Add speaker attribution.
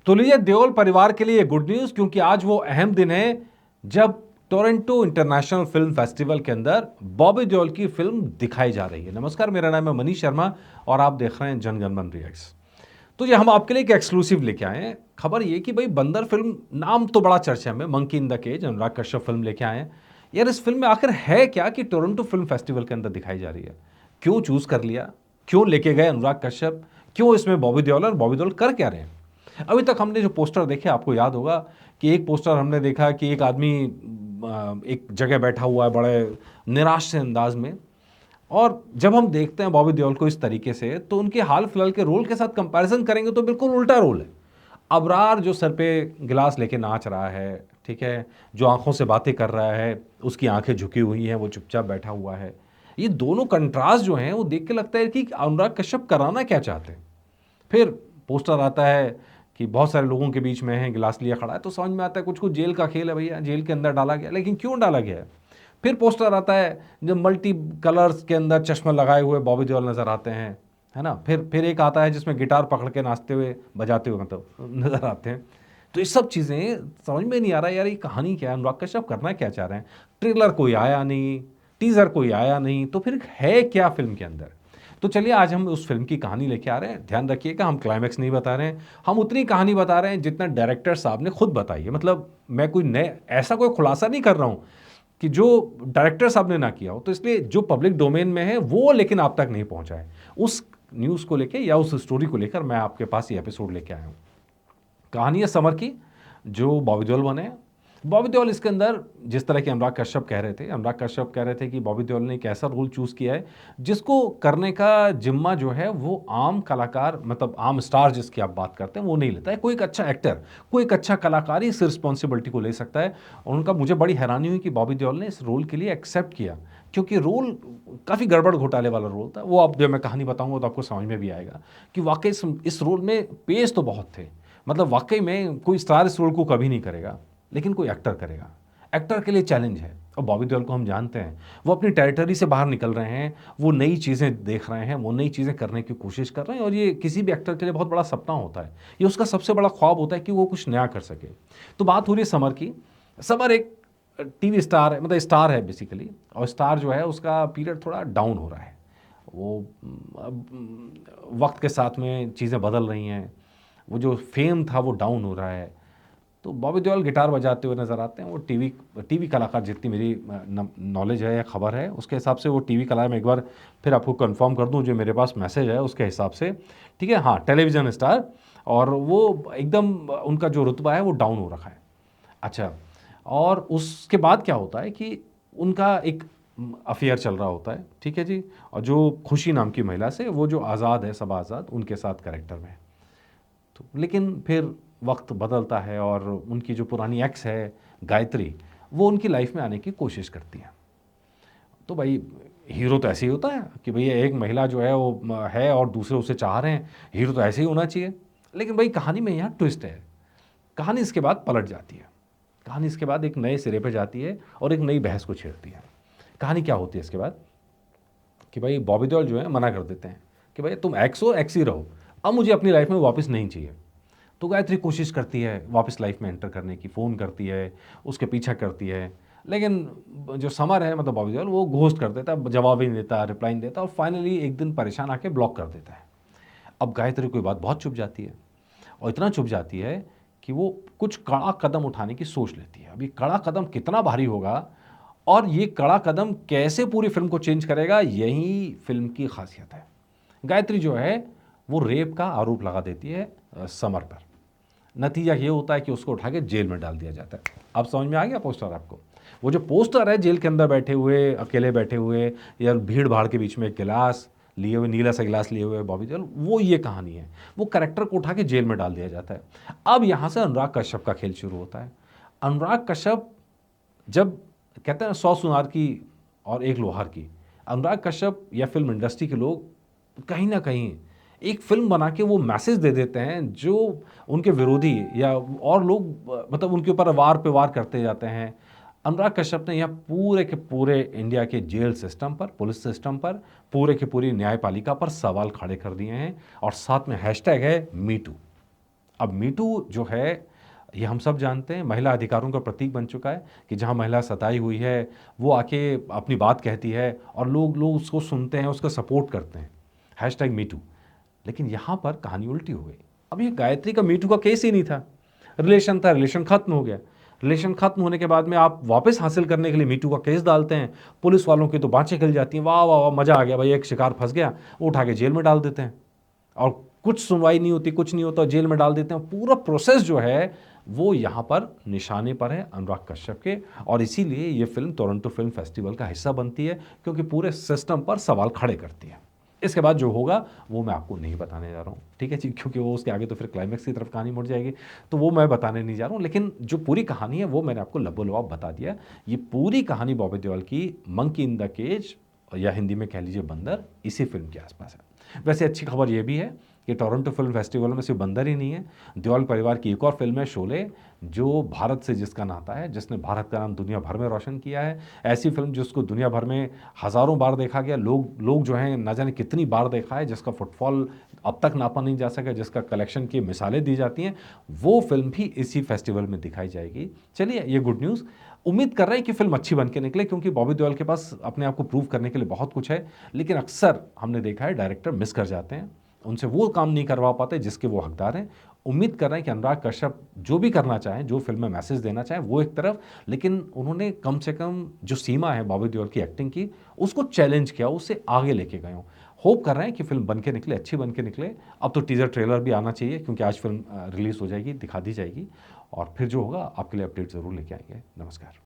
Speaker 1: तो लीजिए देओल परिवार के लिए गुड न्यूज, क्योंकि आज वो अहम दिन है जब टोरंटो इंटरनेशनल फिल्म फेस्टिवल के अंदर बॉबी देओल की फिल्म दिखाई जा रही है। नमस्कार, मेरा नाम है मनीष शर्मा और आप देख रहे हैं जनगण मन रिएक्ट्स। तो ये हम आपके लिए एक एक्सक्लूसिव लेके आए हैं। खबर ये कि भाई बंदर फिल्म नाम तो बड़ा चर्चा में, monkey in the cage, Anurag Kashyap film लेके आए हैं। यार इस फिल्म में आखिर है क्या कि टोरंटो फिल्म फेस्टिवल के अंदर दिखाई जा रही है? क्यों चूज कर लिया, क्यों लेके गए अनुराग कश्यप, क्यों इसमें बॉबी देओल, और बॉबी देओल कर क्या रहे हैं? अभी तक हमने जो पोस्टर देखे, आपको याद होगा कि एक पोस्टर हमने देखा कि एक आदमी एक जगह बैठा हुआ है बड़े निराश से अंदाज में, और जब हम देखते हैं बॉबी देओल को इस तरीके से तो उनके हाल फिलहाल के रोल के साथ कंपैरिजन करेंगे तो बिल्कुल उल्टा रोल है। अबरार जो सर पे गिलास लेके नाच रहा है, ठीक है, जो आंखों से बातें कर रहा है, उसकी आंखें झुकी हुई हैं, वो चुपचाप बैठा हुआ है। ये दोनों कंट्रास्ट जो हैं वो देख के लगता है कि अनुराग कश्यप कराना क्या चाहते हैं। फिर पोस्टर आता है कि बहुत सारे लोगों के बीच में है, गिलास लिया खड़ा है, तो समझ में आता है कुछ कुछ जेल का खेल है भैया, जेल के अंदर डाला गया, लेकिन क्यों डाला गया है? फिर पोस्टर आता है जब मल्टी कलर्स के अंदर चश्मा लगाए हुए बॉबी देओल नजर आते हैं, है ना। फिर एक आता है जिसमें गिटार पकड़ के नाचते हुए, बजाते हुए मतलब नजर आते हैं। तो ये सब चीज़ें समझ में नहीं आ रहा यार, ये कहानी क्या है, अनुराग कश्यप करना क्या चाह रहे हैं? ट्रेलर कोई आया नहीं, टीजर कोई आया नहीं, तो फिर है क्या फिल्म के अंदर? तो चलिए आज हम उस फिल्म की कहानी लेके आ रहे हैं। ध्यान रखिएगा, हम क्लाइमैक्स नहीं बता रहे हैं, हम उतनी कहानी बता रहे हैं जितना डायरेक्टर साहब ने खुद बताई है। मतलब मैं कोई नए ऐसा कोई खुलासा नहीं कर रहा हूं कि जो डायरेक्टर साहब ने ना किया हो, तो इसलिए जो पब्लिक डोमेन में है वो लेकिन आप तक नहीं पहुंचा है, उस न्यूज़ को लेके या उस स्टोरी को लेकर मैं आपके पास ये एपिसोड लेके आया हूँ। कहानी है समर की, जो बॉबी देओल बने हैं। बॉबी देओल इसके अंदर जिस तरह के अनुराग कश्यप कह रहे थे, अनुराग कश्यप कह रहे थे कि बॉबी देओल ने एक ऐसा रोल चूज़ किया है जिसको करने का जिम्मा जो है वो आम कलाकार, मतलब आम स्टार जिसकी आप बात करते हैं, वो नहीं लेता है। कोई एक अच्छा एक्टर, कोई एक अच्छा कलाकार ही इस रिस्पॉन्सिबिलिटी को ले सकता है। और उनका मुझे बड़ी हैरानी हुई कि बॉबी देओल ने इस रोल के लिए एक्सेप्ट किया, क्योंकि रोल काफ़ी गड़बड़ घोटाले वाला रोल था। वो अब जब मैं कहानी बताऊंगा तो आपको समझ में भी आएगा कि वाकई इस रोल में पेश तो बहुत थे। मतलब वाकई में कोई स्टार इस रोल को कभी नहीं करेगा, लेकिन कोई एक्टर करेगा। एक्टर के लिए चैलेंज है। और बॉबी देओल को हम जानते हैं, वो अपनी टेरिटरी से बाहर निकल रहे हैं, वो नई चीज़ें देख रहे हैं, वो नई चीज़ें करने की कोशिश कर रहे हैं। और ये किसी भी एक्टर के लिए बहुत बड़ा सपना होता है, ये उसका सबसे बड़ा ख्वाब होता है कि वो कुछ नया कर सके। तो बात हो रही है समर की। समर एक टीवी स्टार है, मतलब स्टार है बेसिकली, और स्टार जो है उसका पीरियड थोड़ा डाउन हो रहा है। वो वक्त के साथ में चीज़ें बदल रही हैं, वो जो फेम था वो डाउन हो रहा है। तो बॉबी देओल गिटार बजाते हुए नज़र आते हैं। वो टीवी कलाकार, जितनी मेरी नॉलेज है या खबर है उसके हिसाब से वो टीवी कलाकार, मैं एक बार फिर आपको कंफर्म कर दूं, जो मेरे पास मैसेज है उसके हिसाब से, ठीक है, हाँ, टेलीविज़न स्टार। और वो एकदम उनका जो रुतबा है वो डाउन हो रखा है। अच्छा, और उसके बाद क्या होता है कि उनका एक अफेयर चल रहा होता है, ठीक है जी। और जो खुशी नाम की महिला से, वो जो आज़ाद है, सबा आज़ाद, उनके साथ कैरेक्टर में। तो लेकिन फिर वक्त बदलता है और उनकी जो पुरानी एक्स है गायत्री, वो उनकी लाइफ में आने की कोशिश करती है। तो भाई हीरो तो ऐसे ही होता है कि भैया एक महिला जो है वो है और दूसरे उसे चाह रहे हैं, हीरो तो ऐसे ही होना चाहिए। लेकिन भाई कहानी में यहाँ ट्विस्ट है। कहानी इसके बाद पलट जाती है। कहानी इसके बाद एक नए सिरे पे जाती है और एक नई बहस को छेड़ती है। कहानी क्या होती है इसके बाद कि भाई बॉबी देओल जो है मना कर देते हैं कि भाई तुम एक्स हो, एक्स ही रहो, अब मुझे अपनी लाइफ में वापस नहीं चाहिए। तो गायत्री कोशिश करती है वापस लाइफ में एंटर करने की, फ़ोन करती है, उसके पीछा करती है, लेकिन जो समर है, मतलब बॉबी देओल, वो घोस्ट कर देता है, जवाब ही नहीं देता, रिप्लाई नहीं देता, और फाइनली एक दिन परेशान आके ब्लॉक कर देता है। अब गायत्री कोई बात बहुत चुप जाती है, और इतना चुप जाती है कि वो कुछ कड़ा कदम उठाने की सोच लेती है। अभी कड़ा कदम कितना भारी होगा और ये कड़ा कदम कैसे पूरी फिल्म को चेंज करेगा, यही फिल्म की खासियत है। गायत्री जो है वो रेप का आरोप लगा देती है समर पर। नतीजा ये होता है कि उसको उठा के जेल में डाल दिया जाता है। अब समझ में आ गया पोस्टर आपको? वो जो पोस्टर है जेल के अंदर बैठे हुए, अकेले बैठे हुए, या भीड़ भाड़ के बीच में एक गिलास लिए हुए, नीला सा गिलास लिए हुए बॉबी देओल, वो ये कहानी है। वो कैरेक्टर को उठा के जेल में डाल दिया जाता है। अब यहाँ से अनुराग कश्यप का खेल शुरू होता है। अनुराग कश्यप, जब कहते हैं 100 सुनार की और एक लोहार की, अनुराग कश्यप या फिल्म इंडस्ट्री के लोग कहीं ना कहीं एक फिल्म बना के वो मैसेज दे देते हैं जो उनके विरोधी या और लोग मतलब उनके ऊपर वार पे वार करते जाते हैं। अनुराग कश्यप ने यहाँ पूरे के पूरे इंडिया के जेल सिस्टम पर, पुलिस सिस्टम पर, पूरे के पूरी न्यायपालिका पर सवाल खड़े कर दिए हैं, और साथ में हैशटैग है मी टू। अब मीटू जो है, ये हम सब जानते हैं, महिला अधिकारों का प्रतीक बन चुका है कि जहाँ महिला सताई हुई है वो आके अपनी बात कहती है और लोग लोग उसको सुनते हैं, उसका सपोर्ट करते हैं, हैशटैग मीटू। लेकिन यहाँ पर कहानी उल्टी हो गई। अब ये गायत्री का मीटू का केस ही नहीं था, रिलेशन था, रिलेशन खत्म हो गया। रिलेशन खत्म होने के बाद में आप वापस हासिल करने के लिए मीटू का केस डालते हैं, पुलिस वालों की तो बाँचें खिल जाती हैं, वाह वाह वाह मज़ा आ गया भाई, एक शिकार फंस गया, उठा के जेल में डाल देते हैं और कुछ सुनवाई नहीं होती, कुछ नहीं होता, जेल में डाल देते हैं। पूरा प्रोसेस जो है वो यहाँ पर निशाने पर है अनुराग कश्यप के, और इसीलिए ये फिल्म टोरंटो फिल्म फेस्टिवल का हिस्सा बनती है, क्योंकि पूरे सिस्टम पर सवाल खड़े करती है। इसके बाद जो होगा वो मैं आपको नहीं बताने जा रहा हूँ, ठीक है जी, क्योंकि वो उसके आगे तो फिर क्लाइमैक्स की तरफ कहानी मुड़ जाएगी, तो वो मैं बताने नहीं जा रहा हूँ। लेकिन जो पूरी कहानी है वो मैंने आपको लबोलबाब बता दिया। ये पूरी कहानी बॉबी देओल की मंकी इन द केज, या हिंदी में कह लीजिए बंदर, इसी फिल्म के आसपास है। वैसे अच्छी खबर यह भी है कि टोरंटो फिल्म फेस्टिवल में सिर्फ बंदर ही नहीं है, देओल परिवार की एक और फिल्म है शोले, जो भारत से जिसका नाता है, जिसने भारत का नाम दुनिया भर में रोशन किया है। ऐसी फिल्म जिसको दुनिया भर में हज़ारों बार देखा गया, लोग जो हैं ना जाने कितनी बार देखा है, जिसका फुटफॉल अब तक नापा नहीं जा सका, जिसका कलेक्शन की मिसालें दी जाती हैं, वो फिल्म भी इसी फेस्टिवल में दिखाई जाएगी। चलिए, ये गुड न्यूज़। उम्मीद कर रहे हैं कि फिल्म अच्छी बन के निकले, क्योंकि बॉबी देओल के पास अपने आप को प्रूव करने के लिए बहुत कुछ है। लेकिन अक्सर हमने देखा है डायरेक्टर मिस कर जाते हैं, उनसे वो काम नहीं करवा पाते जिसके वो हकदार हैं। उम्मीद कर रहे हैं कि अनुराग कश्यप जो भी करना चाहें, जो फिल्म में मैसेज देना चाहें, वो एक तरफ, लेकिन उन्होंने कम से कम जो सीमा है बॉबी देओल की एक्टिंग की, उसको चैलेंज किया, उससे आगे लेके गए हों। होप कर रहे हैं कि फिल्म बन के निकले, अच्छी बन के निकले। अब तो टीजर ट्रेलर भी आना चाहिए, क्योंकि आज फिल्म रिलीज़ हो जाएगी, दिखा दी जाएगी, और फिर जो होगा आपके लिए अपडेट ज़रूर लेके आएंगे। नमस्कार।